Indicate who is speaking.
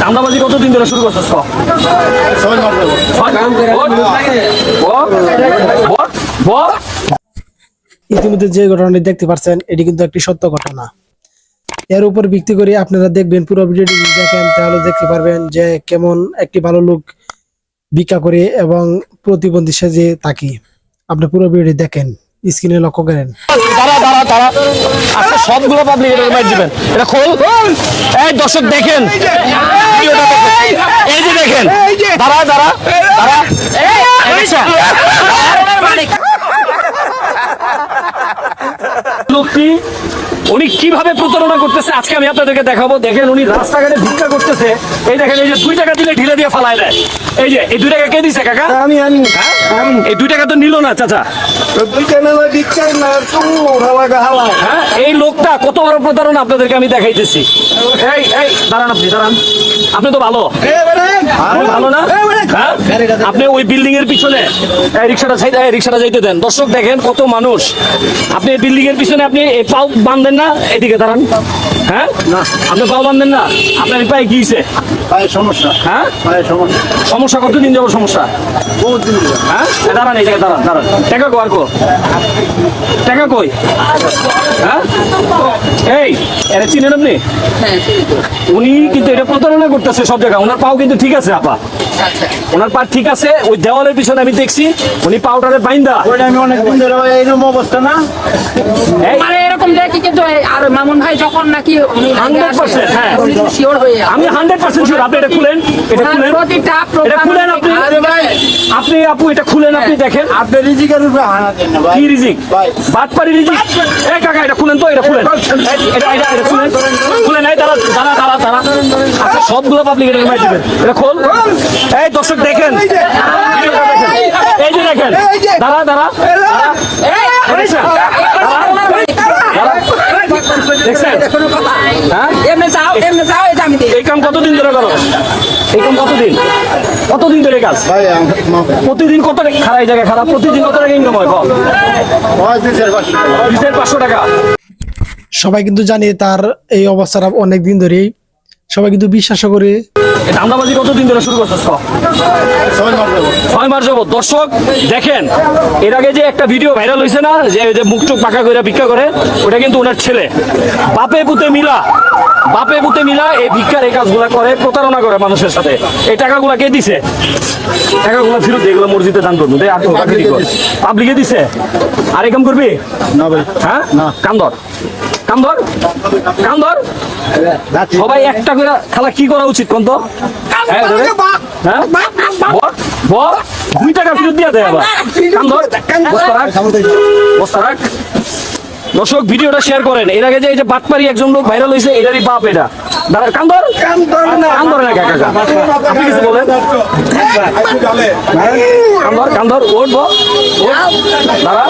Speaker 1: ধান্দাবাজি কতদিন ধরে শুরু করছিস?
Speaker 2: ইতিমধ্যে যে ঘটনাটি দেখতে পাচ্ছেন এটি কিন্তু একটি সত্য ঘটনা। এর উপর ভিত্তি করে আপনারা দেখবেন, পুরো ভিডিওটি যদি দেখেন তাহলে দেখতে পারবেন যে কেমন একটি ভালো লোক ভিক্ষা করে এবং প্রতিবন্ধী সেজে থাকি। আপনি পুরো ভিডিওটি দেখেন, স্ক্রিনে লক্ষ্য করেন।
Speaker 1: আজকে সবগুলো পাবলিক এটা মাইর দিবেন। এটা খোল। এই দর্শক দেখেন, ভিডিওটা দেখেন, এই যে দেখেন, দাঁড়া লোকটি উনি কিভাবে প্রতারণা করতেছে আজকে আমি আপনাদেরকে দেখাবো। দেখেন উনি রাস্তাঘাটে ভিক্ষা করতেছে। এই দেখেন, এই যে 2 টাকা দিলে ঢিলে দিয়ে ফালায় দেয়। এই যে এই 2 টাকা কে দিছে কাকা?
Speaker 2: আমি
Speaker 1: এই 2 টাকা তো নিল না চাচা। হ্যাঁ, এই লোকটা কত বড় প্রতারণা আপনাদেরকে আমি দেখাইতেছি। এই দাঁড়ান, আপনি তো ভালো ভালো না? হ্যাঁ? আপনি ওই বিল্ডিং এর পিছনে রিক্সাটা যাইতে দেন। দর্শক দেখেন কত মানুষ। আপনি বিল্ডিং এর পিছনে আপনি পাও বাঁধেন না, এদিকে দাঁড়ান। হ্যাঁ, আপনি পাও বাঁধেন না, আপনার পায়ে কি হয়েছে?
Speaker 3: সমস্যা।
Speaker 1: হ্যাঁ,
Speaker 3: সমস্যা
Speaker 1: কতদিন যাবো সমস্যা?
Speaker 3: বহুত দিন।
Speaker 1: হ্যাঁ, দাঁড়ান, এই জায়গায় দাঁড়ান। টাকা কো আর কো টাকা কই? হ্যাঁ, এই এরা চিনেন আপনি? উনি কিন্তু এটা প্রতারণা করতেছে সব জায়গায়। ওনার পাও কিন্তু ঠিক আছে আপা, ওনার পা ঠিক আছে। ওই দেওয়ালের পিছনে আমি দেখছি উনি পাউডারে বাইন্দা।
Speaker 3: আমি অনেকদিন ধরে এইরকম অবস্থা না।
Speaker 4: মানে এরকম দেখি কিন্তু আর মামুন ভাই যখন নাকি
Speaker 1: 100%, হ্যাঁ
Speaker 4: শিওর হয়ে
Speaker 1: আমি 100% শিওর। আপনি এটা খুলেন, এটা খুলেন,
Speaker 4: প্রতিটা
Speaker 1: এটা খুলেন আপনি। আপনি আপু এটা খুলেন, আপনি দেখেন।
Speaker 3: আপনি রিজিকের উপরে হানা দেন না ভাই।
Speaker 1: কি রিজিক?
Speaker 3: ভাই
Speaker 1: বাটপারি রিজিক। এই কাকা এটা খুলেন তো, এটা খুলেন, এটা খুলেন। এই দাঁড়া। আচ্ছা, সবগুলো পাবলিক এটা মাইর দিবেন। এটা খোল। এই দর্শক দেখেন, এই যে দেখেন, দাঁড়া দেখছেন? হ্যাঁ, এই কাম কতদিন ধরে করো? এই কাম কতদিন ধরে কাজ?
Speaker 3: ভাই
Speaker 1: প্রতিদিন কত খারাপ জায়গায় খারাপ? প্রতিদিন কত টাকা ইনকাম হয়? 2500 টাকা।
Speaker 2: সবাই কিন্তু জানে তার এই অবস্থাটা অনেক দিন ধরেই, সবাই কিন্তু বিশ্বাস করে।
Speaker 1: ধান্দাবাজি কতদিন ধরে শুরু করছিস? 6 মাস যাবত। দর্শক দেখেন, এর আগে যে একটা ভিডিও ভাইরাল হয়েছে না, যে মুখ চোখ পাকা করে ভিক্ষা করে, ওটা কিন্তু ওনার ছেলে। বাপে পুতে মিলা এই ভিক্ষার এই কাজগুলা করে, প্রতারণা করে মানুষের সাথে। এই টাকাগুলা কে দিছে? টাকাগুলা ফিরত দিয়ে এগুলো মসজিদে দান করবো। পাবলিকে দিছে। আর এই কাম করবি
Speaker 3: না ভাই।
Speaker 1: হ্যাঁ, কান্দর সবাই একটা করে খালা কি করা উচিত কোন তো? হ্যাঁ, 2 টাকা ফেরত দিয়ে দেয় আবার। বস্তা রাখ। দর্শক ভিডিওটা শেয়ার করেন। এর আগে যে এই যে বাটপারি একজন লোক ভাইরাল হয়েছে, এটারই বাপ এটা। দাঁড়া, কান্দর না কাকা, আপনি কিছু বলেন। কান্দর ওঠ, দাঁড়া,